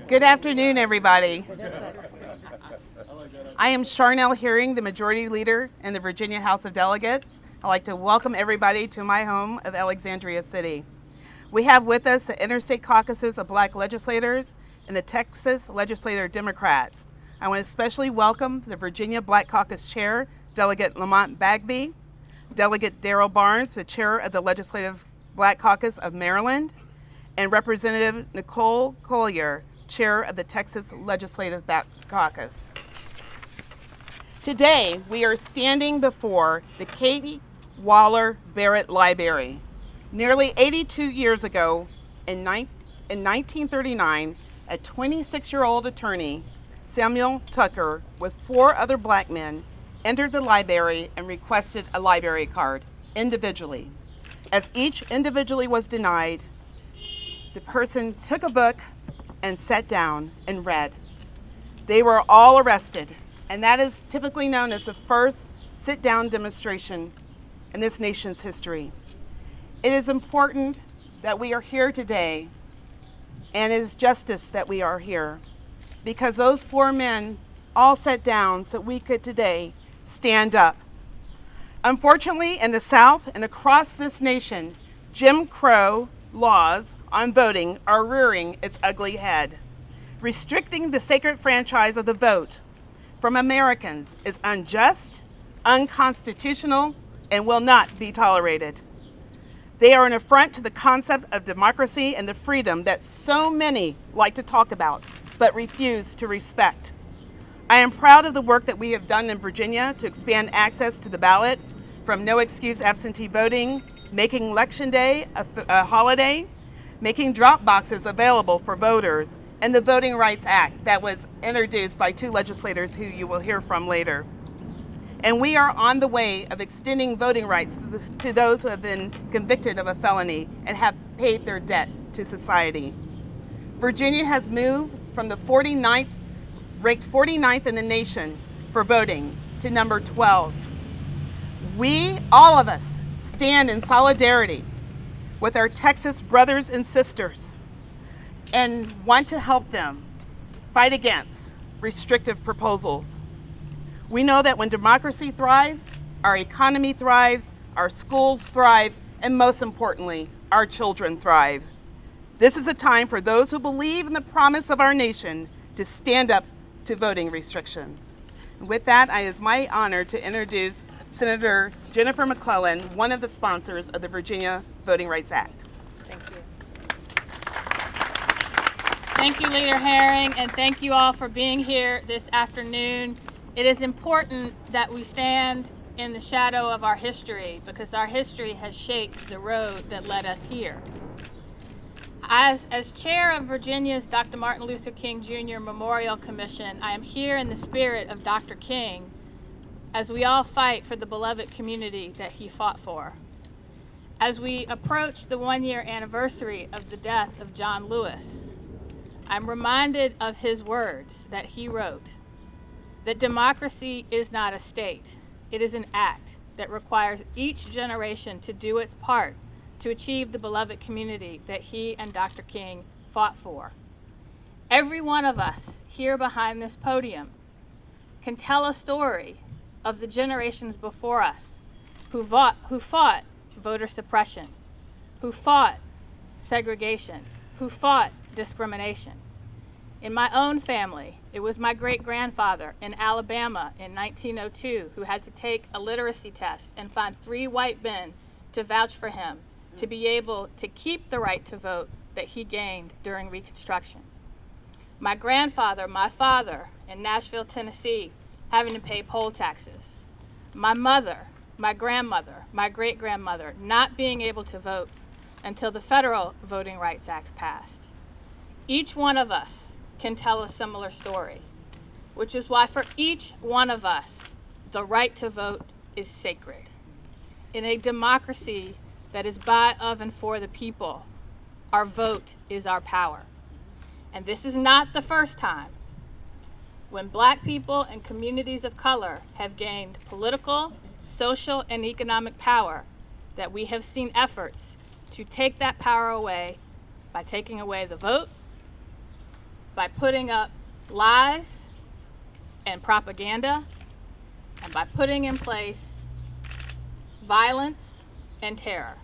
Good afternoon, everybody. I am Charnel Hearing, the Majority Leader in the Virginia House of Delegates. I'd like to welcome everybody to my home of Alexandria City. We have with us the interstate caucuses of Black legislators and the Texas Legislative Democrats. I want to especially welcome the Virginia Black Caucus Chair, Delegate Lamont Bagby, Delegate Darrell Barnes, the Chair of the Legislative Black Caucus of Maryland, and Representative Nicole Collier, Chair of the Texas Legislative Black Caucus. Today, we are standing before the Katie Waller Barrett Library. Nearly 82 years ago, in 1939, a 26-year-old attorney, Samuel Tucker, with 4 other black men, entered the library and requested a library card individually. As each individually was denied, the person took a book and sat down and read. They were all arrested, and that is typically known as the first sit-down demonstration in this nation's history. It is important that we are here today, and it is justice that we are here, because those 4 men all sat down so we could today stand up. Unfortunately, in the South and across this nation, Jim Crow laws on voting are rearing its ugly head. Restricting the sacred franchise of the vote from Americans is unjust, unconstitutional, and will not be tolerated. They are an affront to the concept of democracy and the freedom that so many like to talk about, but refuse to respect. I am proud of the work that we have done in Virginia to expand access to the ballot, from no excuse absentee voting, making Election Day a holiday, making drop boxes available for voters, and the Voting Rights Act that was introduced by 2 legislators who you will hear from later. And we are on the way of extending voting rights to those who have been convicted of a felony and have paid their debt to society. Virginia has moved from the ranked 49th in the nation for voting to number 12. We, all of us, stand in solidarity with our Texas brothers and sisters and want to help them fight against restrictive proposals. We know that when democracy thrives, our economy thrives, our schools thrive, and most importantly, our children thrive. This is a time for those who believe in the promise of our nation to stand up to voting restrictions. And with that, it is my honor to introduce Senator Jennifer McClellan, one of the sponsors of the Virginia Voting Rights Act. Thank you. Thank you, Leader Herring, and thank you all for being here this afternoon. It is important that we stand in the shadow of our history because our history has shaped the road that led us here. As chair of Virginia's Dr. Martin Luther King Jr. Memorial Commission, I am here in the spirit of Dr. King as we all fight for the beloved community that he fought for. As we approach the 1-year anniversary of the death of John Lewis, I'm reminded of his words that he wrote, that democracy is not a state, it is an act that requires each generation to do its part to achieve the beloved community that he and Dr. King fought for. Every one of us here behind this podium can tell a story of the generations before us who fought voter suppression, who fought segregation, who fought discrimination. In my own family, it was my great-grandfather in Alabama in 1902 who had to take a literacy test and find 3 white men to vouch for him to be able to keep the right to vote that he gained during Reconstruction. My grandfather, my father, in Nashville, Tennessee, having to pay poll taxes. My mother, my grandmother, my great-grandmother not being able to vote until the Federal Voting Rights Act passed. Each one of us can tell a similar story, which is why for each one of us, the right to vote is sacred. In a democracy that is by, of, and for the people, our vote is our power. And this is not the first time when Black people and communities of color have gained political, social, and economic power that we have seen efforts to take that power away by taking away the vote, by putting up lies and propaganda, and by putting in place violence and terror.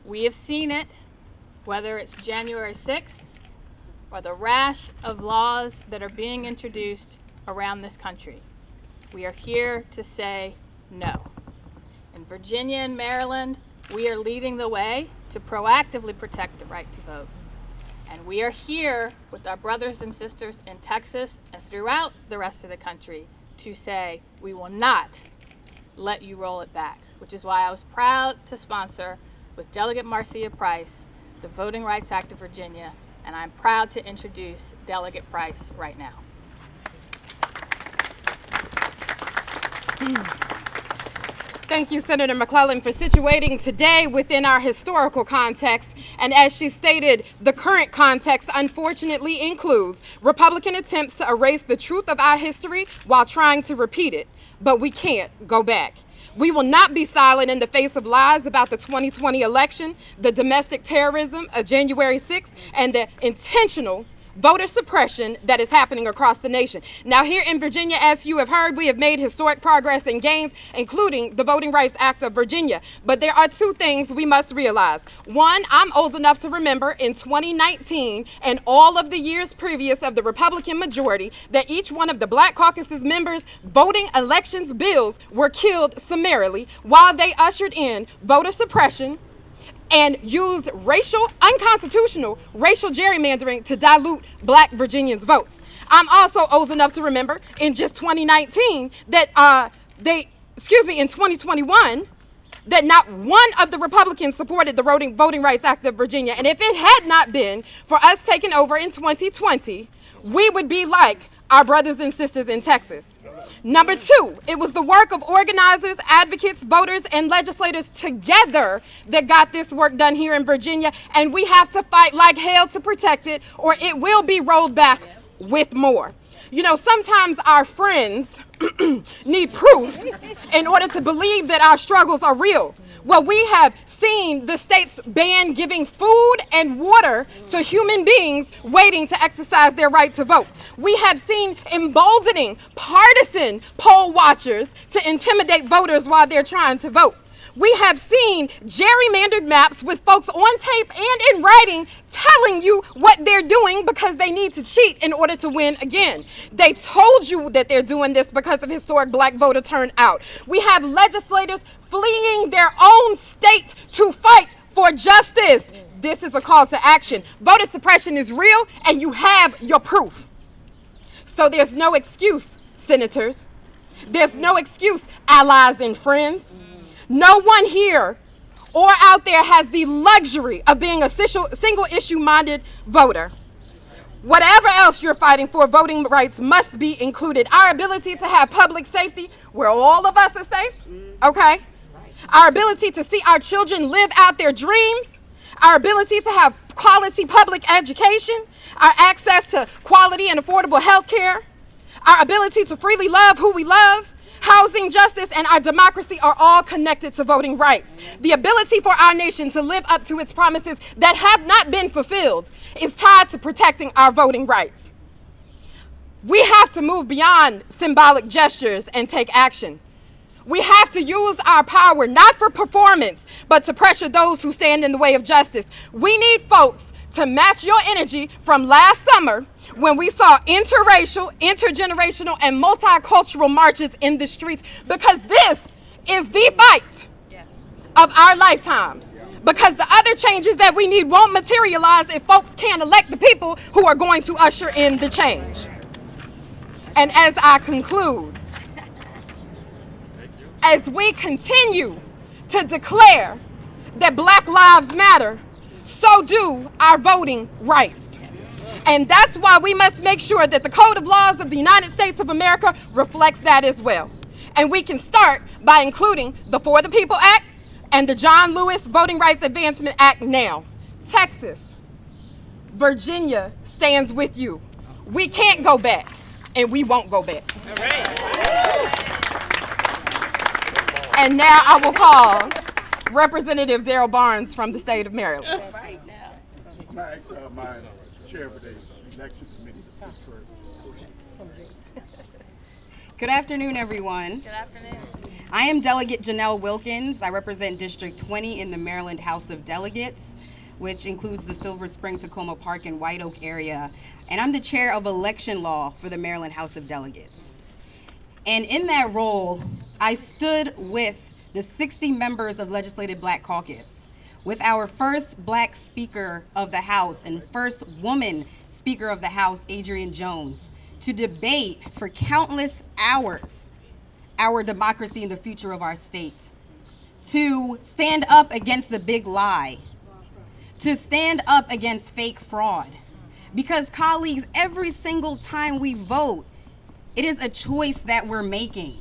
We have seen it, whether it's January 6th or the rash of laws that are being introduced around this country. We are here to say no. In Virginia and Maryland, we are leading the way to proactively protect the right to vote. And we are here with our brothers and sisters in Texas and throughout the rest of the country to say we will not let you roll it back, which is why I was proud to sponsor with Delegate Marcia Price the Voting Rights Act of Virginia, and I'm proud to introduce Delegate Price right now. Thank you, Senator McClellan, for situating today within our historical context. And as she stated, the current context unfortunately includes Republican attempts to erase the truth of our history while trying to repeat it. But we can't go back. We will not be silent in the face of lies about the 2020 election, the domestic terrorism of January 6th, and the intentional voter suppression that is happening across the nation. Now, here in Virginia, as you have heard, we have made historic progress and gains, including the Voting Rights Act of Virginia. But there are two things we must realize. One, I'm old enough to remember in 2019 and all of the years previous of the Republican majority that each one of the Black Caucus's members' voting elections bills were killed summarily while they ushered in voter suppression and used unconstitutional racial gerrymandering to dilute Black Virginians' votes. I'm also old enough to remember in just 2019 that in 2021, that not one of the Republicans supported the Voting Rights Act of Virginia. And if it had not been for us taking over in 2020, we would be like our brothers and sisters in Texas. Number two, it was the work of organizers, advocates, voters, and legislators together that got this work done here in Virginia, and we have to fight like hell to protect it, or it will be rolled back with more. You know, sometimes our friends need proof in order to believe that our struggles are real. Well, we have seen the states ban giving food and water to human beings waiting to exercise their right to vote. We have seen emboldening partisan poll watchers to intimidate voters while they're trying to vote. We have seen gerrymandered maps with folks on tape and in writing telling you what they're doing because they need to cheat in order to win again. They told you that they're doing this because of historic Black voter turnout. We have legislators fleeing their own state to fight for justice. This is a call to action. Voter suppression is real, and you have your proof. So there's no excuse, senators. There's no excuse, allies and friends. No one here or out there has the luxury of being a single issue minded voter. Whatever else you're fighting for, voting rights must be included. Our ability to have public safety where all of us are safe, okay? Our ability to see our children live out their dreams, our ability to have quality public education, our access to quality and affordable health care, our ability to freely love who we love, housing justice, and our democracy are all connected to voting rights. The ability for our nation to live up to its promises that have not been fulfilled is tied to protecting our voting rights. We have to move beyond symbolic gestures and take action. We have to use our power not for performance, but to pressure those who stand in the way of justice. We need folks to match your energy from last summer when we saw interracial, intergenerational, and multicultural marches in the streets, because this is the fight of our lifetimes. Because the other changes that we need won't materialize if folks can't elect the people who are going to usher in the change. And as I conclude, as we continue to declare that Black lives matter, so do our voting rights. And that's why we must make sure that the Code of Laws of the United States of America reflects that as well. And we can start by including the For the People Act and the John Lewis Voting Rights Advancement Act now. Texas, Virginia stands with you. We can't go back, and we won't go back. All right. And now I will call Representative Darrell Barnes from the state of Maryland. My chair for this. Election Committee to speak first. Good afternoon, everyone. Good afternoon. I am Delegate Janelle Wilkins. I represent District 20 in the Maryland House of Delegates, which includes the Silver Spring, Tacoma Park, and White Oak area. And I'm the chair of election law for the Maryland House of Delegates. And in that role, I stood with the 60 members of Legislative Black Caucus, with our first Black Speaker of the House and first woman Speaker of the House, Adrienne Jones, to debate for countless hours our democracy and the future of our state, to stand up against the big lie, to stand up against fake fraud. Because colleagues, every single time we vote, it is a choice that we're making.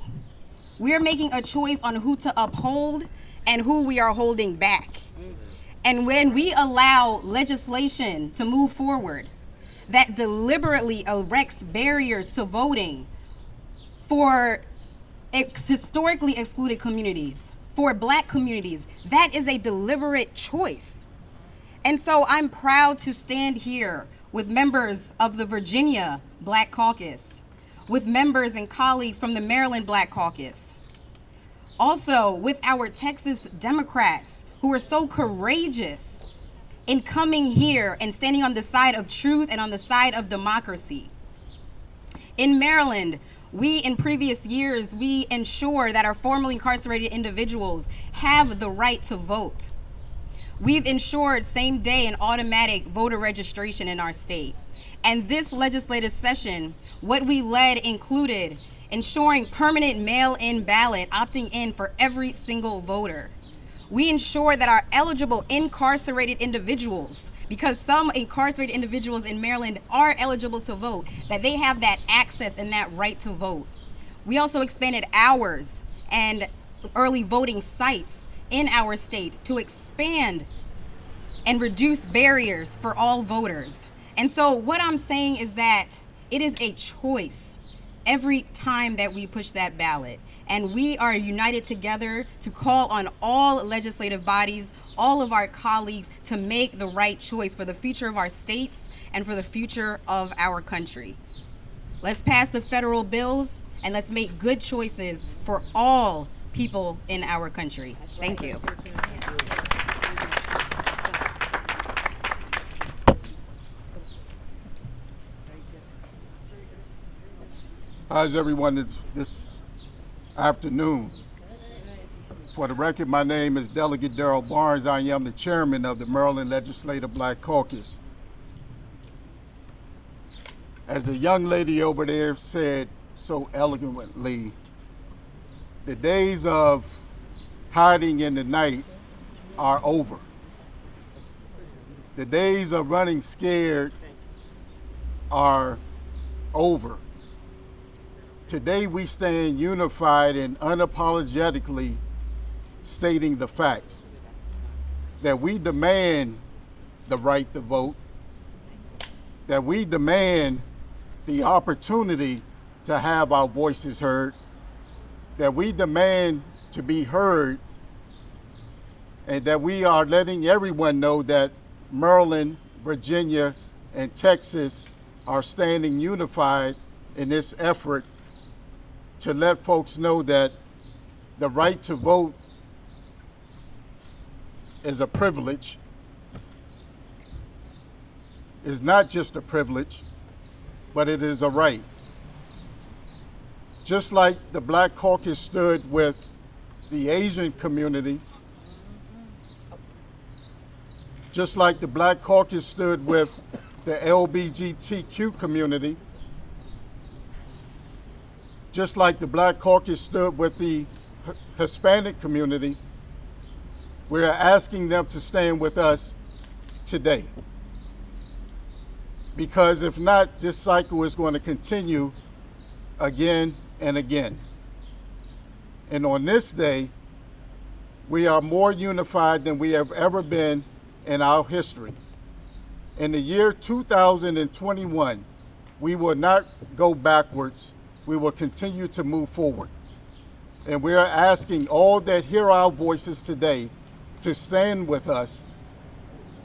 We're making a choice on who to uphold and who we are holding back. And when we allow legislation to move forward that deliberately erects barriers to voting for historically excluded communities, for Black communities, that is a deliberate choice. And so I'm proud to stand here with members of the Virginia Black Caucus, with members and colleagues from the Maryland Black Caucus, also with our Texas Democrats who are so courageous in coming here and standing on the side of truth and on the side of democracy. In Maryland, in previous years, we ensure that our formerly incarcerated individuals have the right to vote. We've ensured same-day and automatic voter registration in our state. And this legislative session, what we led included ensuring permanent mail-in ballot, opting in for every single voter. We ensure that our eligible incarcerated individuals, because some incarcerated individuals in Maryland are eligible to vote, that they have that access and that right to vote. We also expanded hours and early voting sites in our state to expand and reduce barriers for all voters. And so what I'm saying is that it is a choice every time that we push that ballot. And we are united together to call on all legislative bodies, all of our colleagues, to make the right choice for the future of our states and for the future of our country. Let's pass the federal bills and let's make good choices for all people in our country. Thank you. How's everyone this afternoon? For the record, my name is Delegate Darrell Barnes. I am the chairman of the Maryland Legislative Black Caucus. As the young lady over there said so elegantly, the days of hiding in the night are over. The days of running scared are over. Today we stand unified and unapologetically stating the facts that we demand the right to vote, that we demand the opportunity to have our voices heard, that we demand to be heard, and that we are letting everyone know that Maryland, Virginia, and Texas are standing unified in this effort to let folks know that the right to vote is a privilege. It's not just a privilege, but it is a right. Just like the Black Caucus stood with the Asian community, just like the Black Caucus stood with the LGBTQ community, just like the Black Caucus stood with the Hispanic community, we are asking them to stand with us today. Because if not, this cycle is going to continue again and again. And on this day, we are more unified than we have ever been in our history. In the year 2021, we will not go backwards. We will continue to move forward. And we are asking all that hear our voices today to stand with us,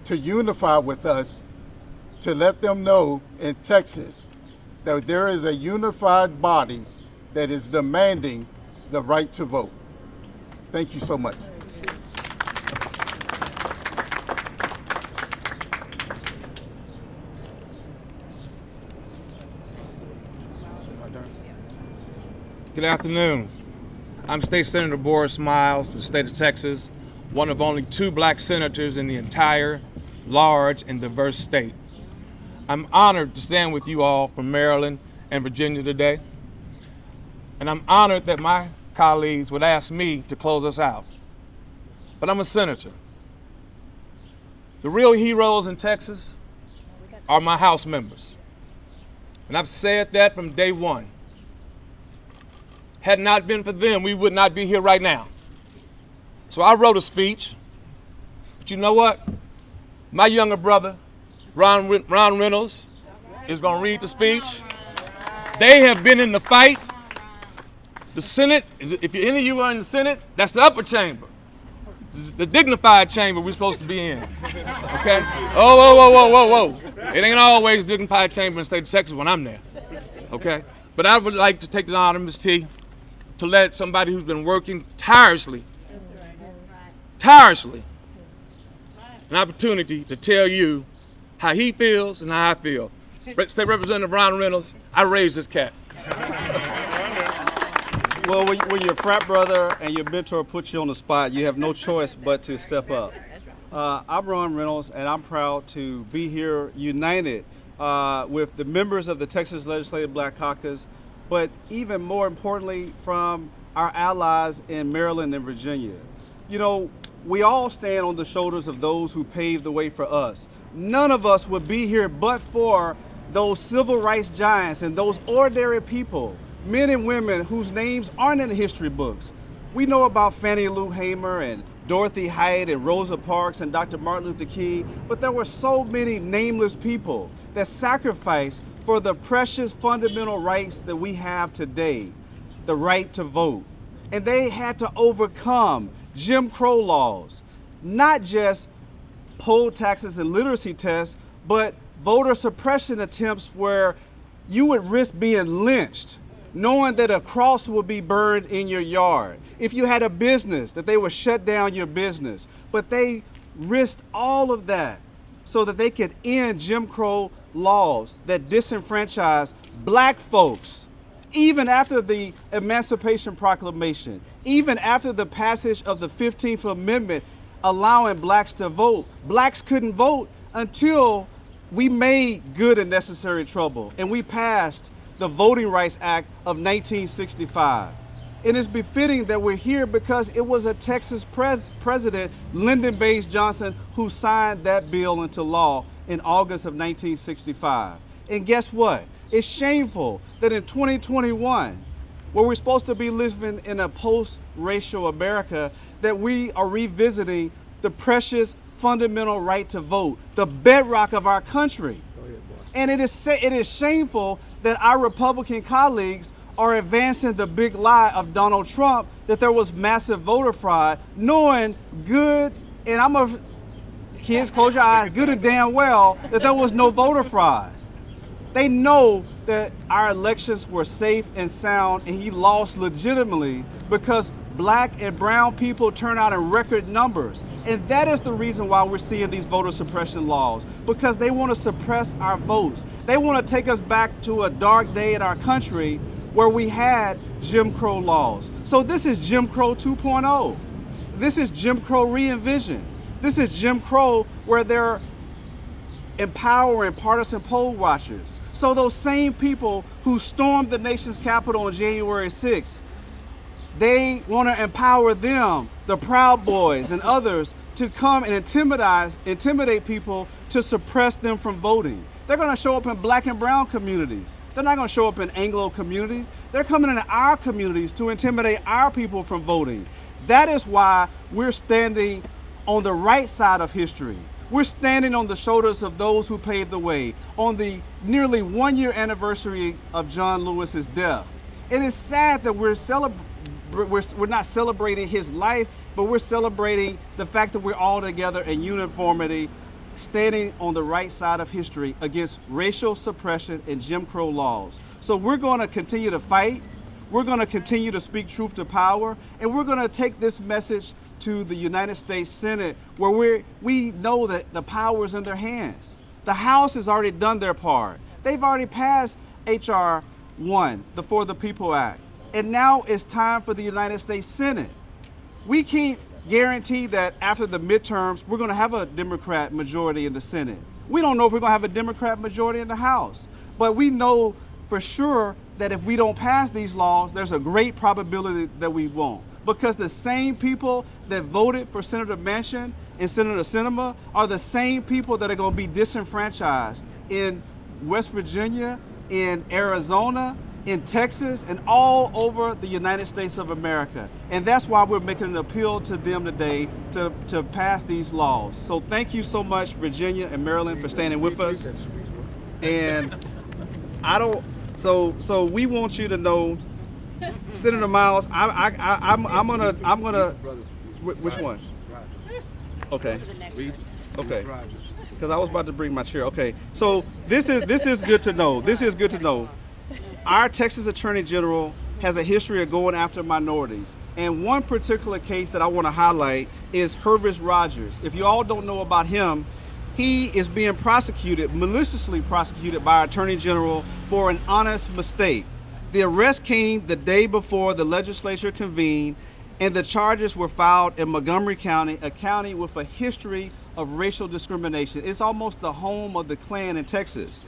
to unify with us, to let them know in Texas that there is a unified body that is demanding the right to vote. Thank you so much. Good afternoon. I'm State Senator Boris Miles for the state of Texas, one of only 2 black senators in the entire large and diverse state. I'm honored to stand with you all from Maryland and Virginia today, and I'm honored that my colleagues would ask me to close us out. But I'm a senator. The real heroes in Texas are my House members, and I've said that from day one. Had it not been for them, we would not be here right now. So I wrote a speech, but you know what? My younger brother, Ron Reynolds, is gonna read the speech. They have been in the fight. The Senate, if any of you are in the Senate, that's the upper chamber. The dignified chamber we're supposed to be in, okay? Whoa. It ain't always dignified chamber in the state of Texas when I'm there, okay? But I would like to take the honor, Ms. T, to let somebody who's been working tirelessly, an opportunity to tell you how he feels and how I feel. State Representative Ron Reynolds, I raised this cat. Well, when your frat brother and your mentor put you on the spot, you have no choice but to step up. I'm Ron Reynolds, and I'm proud to be here united with the members of the Texas Legislative Black Caucus, but even more importantly, from our allies in Maryland and Virginia. You know, we all stand on the shoulders of those who paved the way for us. None of us would be here but for those civil rights giants and those ordinary people, men and women whose names aren't in the history books. We know about Fannie Lou Hamer and Dorothy Height and Rosa Parks and Dr. Martin Luther King, but there were so many nameless people that sacrificed for the precious fundamental rights that we have today, the right to vote. And they had to overcome Jim Crow laws, not just poll taxes and literacy tests, but voter suppression attempts where you would risk being lynched, knowing that a cross would be burned in your yard. If you had a business, that they would shut down your business. But they risked all of that so that they could end Jim Crow laws that disenfranchise black folks. Even after the Emancipation Proclamation, even after the passage of the 15th Amendment allowing blacks to vote, blacks couldn't vote until we made good and necessary trouble and we passed the Voting Rights Act of 1965. It is befitting that we're here because it was a Texas president, Lyndon Baines Johnson, who signed that bill into law in August of 1965. And guess what? It's shameful that in 2021, where we're supposed to be living in a post-racial America, that we are revisiting the precious fundamental right to vote, the bedrock of our country. And it is shameful that our Republican colleagues are advancing the big lie of Donald Trump that there was massive voter fraud, knowing good, and kids close your eyes, good and damn well that there was no voter fraud. They know that our elections were safe and sound and he lost legitimately because black and brown people turn out in record numbers. And that is the reason why we're seeing these voter suppression laws, because they want to suppress our votes. They want to take us back to a dark day in our country where we had Jim Crow laws. So this is Jim Crow 2.0. This is Jim Crow re-envisioned. This is Jim Crow where they're empowering partisan poll watchers. So those same people who stormed the nation's Capitol on January 6th, they want to empower them, the Proud Boys and others, to come and intimidate people to suppress them from voting. They're going to show up in black and brown communities. They're not going to show up in Anglo communities. They're coming into our communities to intimidate our people from voting. That is why we're standing on the right side of history. We're standing on the shoulders of those who paved the way on the nearly 1-year anniversary of John Lewis's death. It is sad that we're not celebrating his life, but we're celebrating the fact that we're all together in uniformity standing on the right side of history against racial suppression and Jim Crow laws. So we're going to continue to fight. We're going to continue to speak truth to power, and we're going to take this message to the United States Senate, where we know that the power is in their hands. The House has already done their part. They've already passed H.R. 1, the For the People Act. And now it's time for the United States Senate. We can't guarantee that after the midterms, we're going to have a Democrat majority in the Senate. We don't know if we're going to have a Democrat majority in the House. But we know for sure that if we don't pass these laws, there's a great probability that we won't. Because the same people that voted for Senator Manchin and Senator Sinema are the same people that are going to be disenfranchised in West Virginia, in Arizona, in Texas, and all over the United States of America. And that's why we're making an appeal to them today to pass these laws. So thank you so much, Virginia and Maryland, for standing with us. And so we want you to know, Senator Miles, I'm gonna, which one? Okay. Okay. Because I was about to bring my chair. Okay. So this is good to know. This is good to know. Our Texas Attorney General has a history of going after minorities. And one particular case that I want to highlight is Hervis Rogers. If you all don't know about him, he is being prosecuted, maliciously prosecuted by our Attorney General for an honest mistake. The arrest came the day before the legislature convened, and the charges were filed in Montgomery County, a county with a history of racial discrimination. It's almost the home of the Klan in Texas.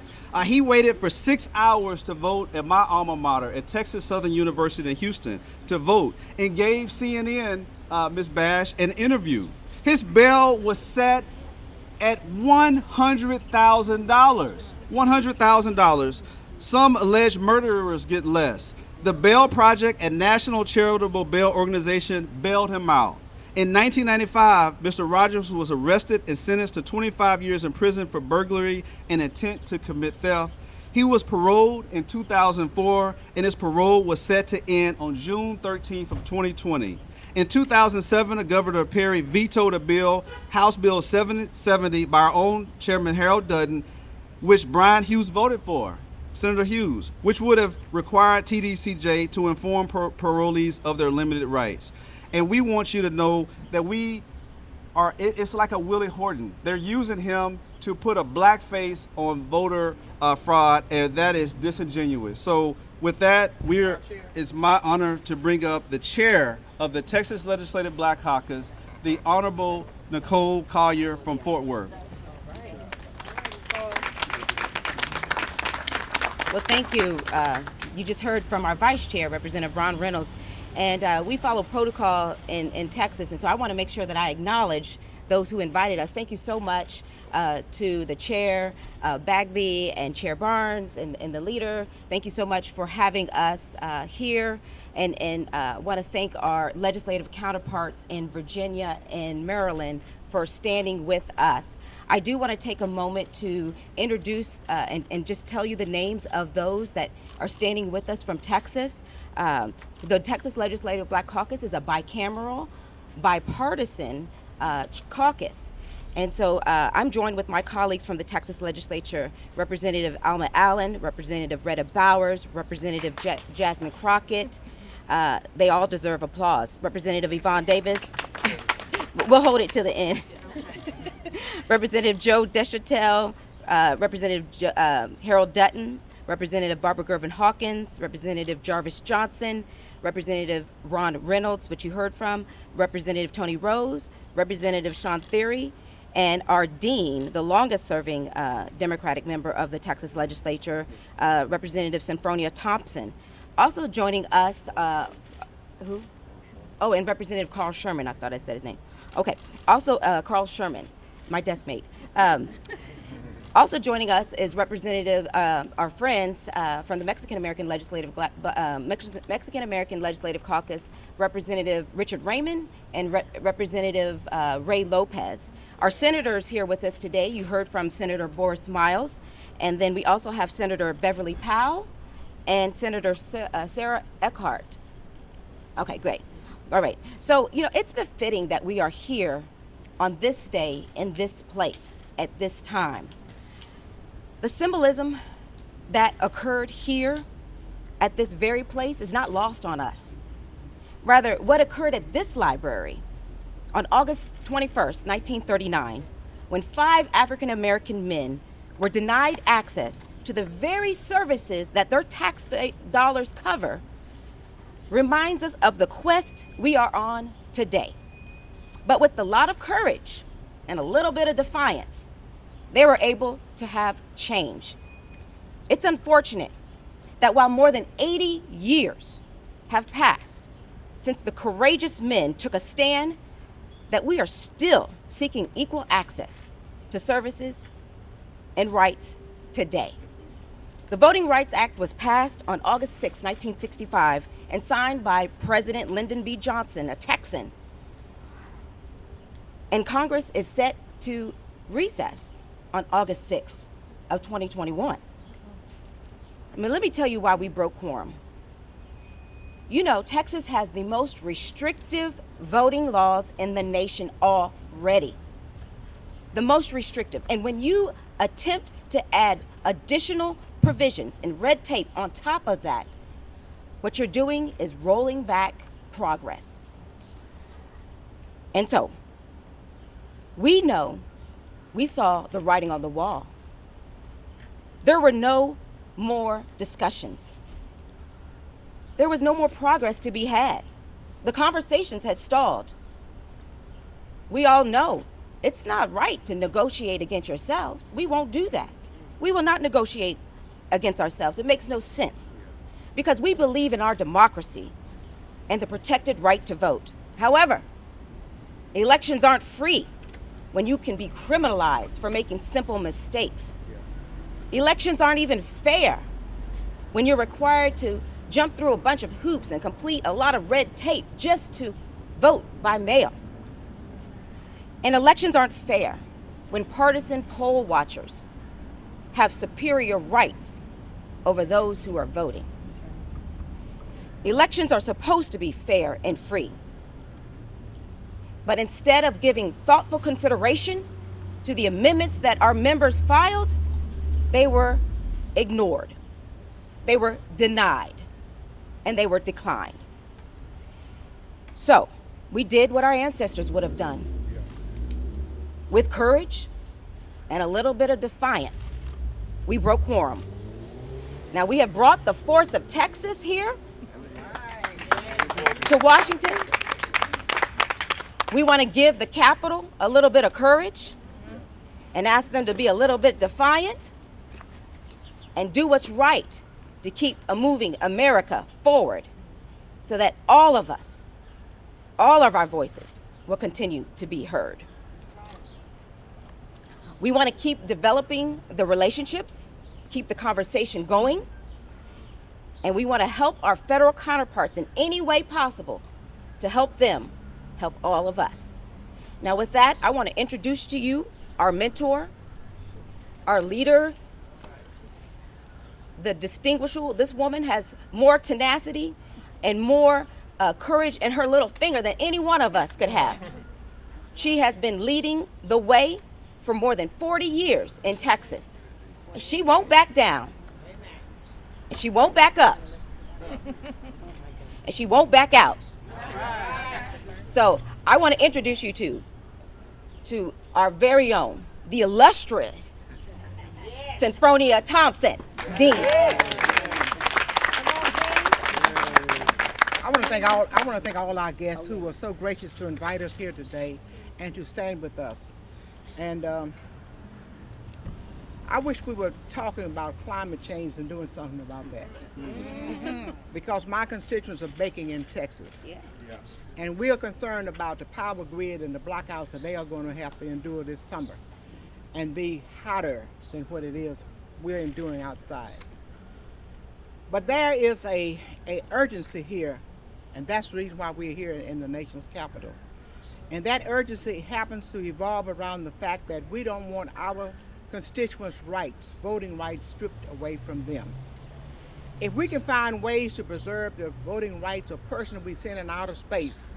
He waited for 6 hours to vote at my alma mater at Texas Southern University in Houston to vote, and gave CNN, Ms. Bash, an interview. His bail was set at $100,000. $100,000. Some alleged murderers get less. The Bail Project, a national charitable bail organization, bailed him out. In 1995, Mr. Rogers was arrested and sentenced to 25 years in prison for burglary and intent to commit theft. He was paroled in 2004, and his parole was set to end on June 13th of 2020. In 2007, Governor Perry vetoed a bill, House Bill 770, by our own Chairman Harold Dutton, which Brian Hughes voted for. Senator Hughes, which would have required TDCJ to inform parolees of their limited rights. And we want you to know that it's like a Willie Horton. They're using him to put a black face on voter fraud, and that is disingenuous. So with that, it's my honor to bring up the chair of the Texas Legislative Black Caucus, the Honorable Nicole Collier from Fort Worth. Well, thank you. You just heard from our vice chair, Representative Ron Reynolds, and we follow protocol in Texas, and so I want to make sure that I acknowledge those who invited us. Thank you so much to the chair, Bagby, and Chair Barnes, and the leader. Thank you so much for having us here, and want to thank our legislative counterparts in Virginia and Maryland for standing with us. I do want to take a moment to introduce and just tell you the names of those that are standing with us from Texas. The Texas Legislative Black Caucus is a bicameral, bipartisan caucus. And so I'm joined with my colleagues from the Texas Legislature, Representative Alma Allen, Representative Retta Bowers, Representative Jasmine Crockett. They all deserve applause. Representative Yvonne Davis. We'll hold it to the end. Representative Joe Deschatel, Representative Harold Dutton, Representative Barbara Gervin Hawkins, Representative Jarvis Johnson, Representative Ron Reynolds, which you heard from, Representative Tony Rose, Representative Sean Theory, and our dean, the longest serving Democratic member of the Texas Legislature, Representative Symphonia Thompson. Also joining us, who? Oh, and Representative Carl Sherman, I thought I said his name. Okay, also Carl Sherman, my desk mate. Also joining us is Representative, our friends from the Mexican American Legislative Caucus, Representative Richard Raymond and Representative Ray Lopez. Our senators here with us today, you heard from Senator Boris Miles, and then we also have Senator Beverly Powell and Senator Sarah Eckhart. Okay, great. All right, so it's befitting that we are here on this day in this place at this time. The symbolism that occurred here at this very place is not lost on us. Rather, what occurred at this library on August 21st, 1939, when 5 African American men were denied access to the very services that their tax dollars cover, reminds us of the quest we are on today. But with a lot of courage and a little bit of defiance, they were able to have change. It's unfortunate that while more than 80 years have passed since the courageous men took a stand, that we are still seeking equal access to services and rights today. The Voting Rights Act was passed on August 6, 1965, and signed by President Lyndon B. Johnson, a Texan. And Congress is set to recess on August 6th of 2021. Let me tell you why we broke quorum. You know, Texas has the most restrictive voting laws in the nation already. The most restrictive. And when you attempt to add additional provisions and red tape on top of that, what you're doing is rolling back progress. And so, we know, we saw the writing on the wall. There were no more discussions. There was no more progress to be had. The conversations had stalled. We all know it's not right to negotiate against yourselves. We won't do that. We will not negotiate against ourselves. It makes no sense because we believe in our democracy and the protected right to vote. However, elections aren't free when you can be criminalized for making simple mistakes. Elections aren't even fair when you're required to jump through a bunch of hoops and complete a lot of red tape just to vote by mail. And elections aren't fair when partisan poll watchers have superior rights over those who are voting. Elections are supposed to be fair and free. But instead of giving thoughtful consideration to the amendments that our members filed, they were ignored, they were denied, and they were declined. So we did what our ancestors would have done. With courage and a little bit of defiance, we broke quorum. Now we have brought the force of Texas here to Washington. We want to give the Capitol a little bit of courage and ask them to be a little bit defiant and do what's right to keep moving America forward so that all of us, all of our voices will continue to be heard. We want to keep developing the relationships, keep the conversation going, and we want to help our federal counterparts in any way possible to help them help all of us. Now with that, I want to introduce to you our mentor, our leader, the distinguishable. This woman has more tenacity and more courage in her little finger than any one of us could have. She has been leading the way for more than 40 years in Texas. She won't back down. And she won't back up. And she won't back out. So I want to introduce you to our very own, the illustrious Synfronia Thompson, Dean. I want to thank all our guests who were so gracious to invite us here today and to stand with us. And I wish we were talking about climate change and doing something about that. Because my constituents are baking in Texas. Yeah. And we are concerned about the power grid and the blackouts that they are going to have to endure this summer and be hotter than what it is we're enduring outside. But there is a urgency here, and that's the reason why we're here in the nation's capital. And that urgency happens to evolve around the fact that we don't want our constituents' rights, voting rights, stripped away from them. If we can find ways to preserve the voting rights of persons we send in outer space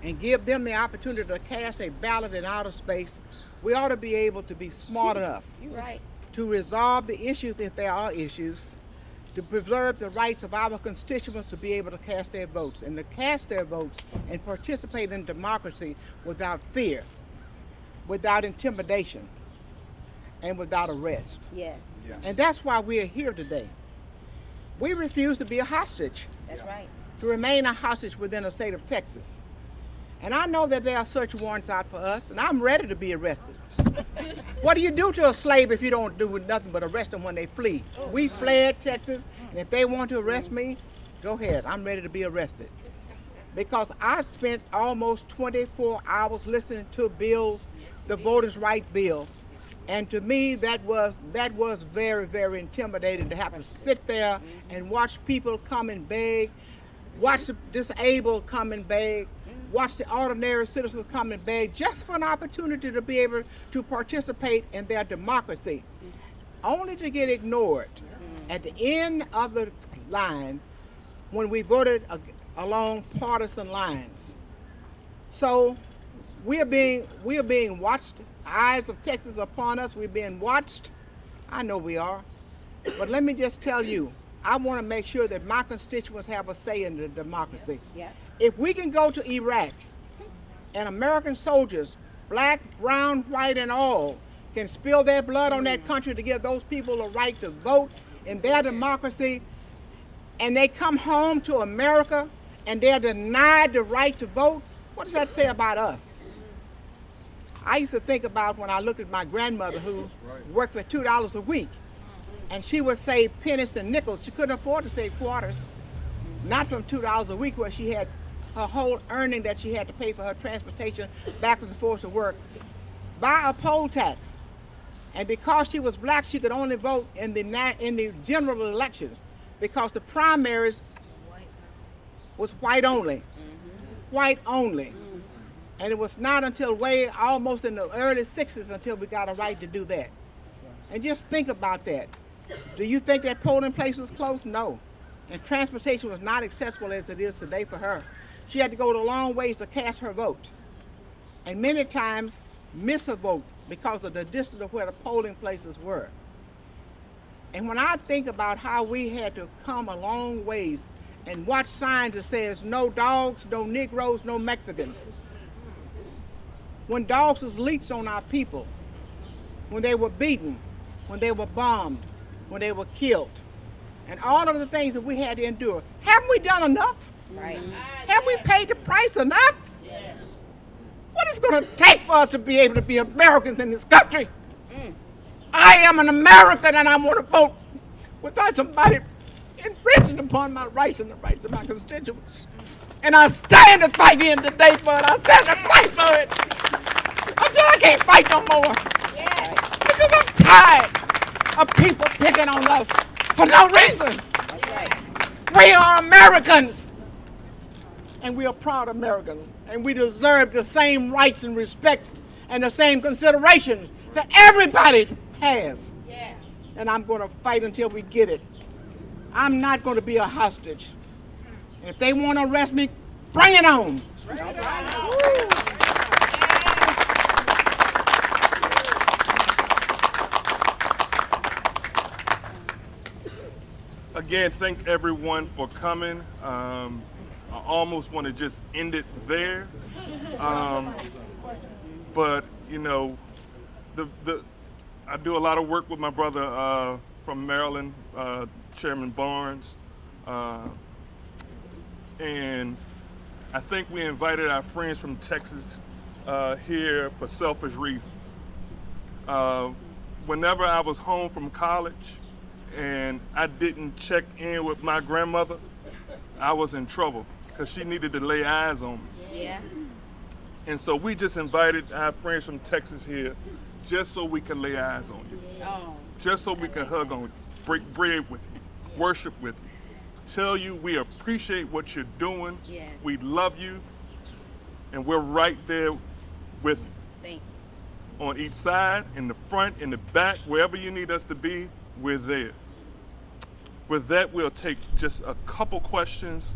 and give them the opportunity to cast a ballot in outer space, we ought to be able to be smart enough You're right. to resolve the issues if there are issues, to preserve the rights of our constituents to be able to cast their votes, and to cast their votes and participate in democracy without fear, without intimidation, and without arrest. Yes, And that's why we are here today. We refuse to be a hostage, that's right. to remain a hostage within the state of Texas. And I know that there are search warrants out for us, and I'm ready to be arrested. What do you do to a slave if you don't do nothing but arrest them when they flee? We fled Texas, and if they want to arrest me, go ahead. I'm ready to be arrested. Because I spent almost 24 hours listening to bills, the Voters' Right Bill, and to me that was very, very intimidating to have to sit there and watch people come and beg, watch the disabled come and beg, watch the ordinary citizens come and beg just for an opportunity to be able to participate in their democracy, only to get ignored at the end of the line when we voted along partisan lines. So we are being watched. Eyes of Texas upon us. We're being watched. I know we are. But let me just tell you, I want to make sure that my constituents have a say in the democracy. Yeah. If we can go to Iraq and American soldiers, black, brown, white, and all, can spill their blood on that country to give those people a right to vote in their democracy, and they come home to America and they're denied the right to vote, what does that say about us? I used to think about when I looked at my grandmother who worked for $2 a week, and she would save pennies and nickels. She couldn't afford to save quarters, not from $2 a week where she had her whole earning that she had to pay for her transportation backwards and forwards to work, buy a poll tax. And because she was black, she could only vote in the general elections because the primaries was white only, white only. And it was not until almost in the early 60s until we got a right to do that. And just think about that. Do you think that polling place was close? No. And transportation was not accessible as it is today for her. She had to go the long ways to cast her vote. And many times miss a vote because of the distance of where the polling places were. And when I think about how we had to come a long ways and watch signs that says no dogs, no Negroes, no Mexicans. When dogs was leech on our people, when they were beaten, when they were bombed, when they were killed, and all of the things that we had to endure. Haven't we done enough? Right. Have we paid the price enough? Yes. What is it going to take for us to be able to be Americans in this country? I am an American and I want to vote without somebody infringing upon my rights and the rights of my constituents. And I stand to fight in today for it. I stand to fight for it until I can't fight no more. Yeah. Because I'm tired of people picking on us for no reason. That's right. We are Americans. And we are proud Americans. And we deserve the same rights and respects and the same considerations that everybody has. Yeah. And I'm going to fight until we get it. I'm not going to be a hostage. And if they want to arrest me, bring it on. Again, thank everyone for coming. I almost want to just end it there. But you know, I do a lot of work with my brother from Maryland, Chairman Barnes. And I think we invited our friends from Texas here for selfish reasons. Whenever I was home from college and I didn't check in with my grandmother, I was in trouble because she needed to lay eyes on me. Yeah. And so we just invited our friends from Texas here just so we can lay eyes on you. Oh. Just so we can hug on you, break bread with you, worship with you. Tell you we appreciate what you're doing. Yeah. We love you. And we're right there with you. Thank you. On each side, in the front, in the back, wherever you need us to be, we're there. With that, we'll take just a couple questions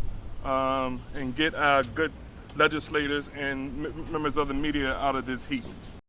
and get our good legislators and members of the media out of this heat.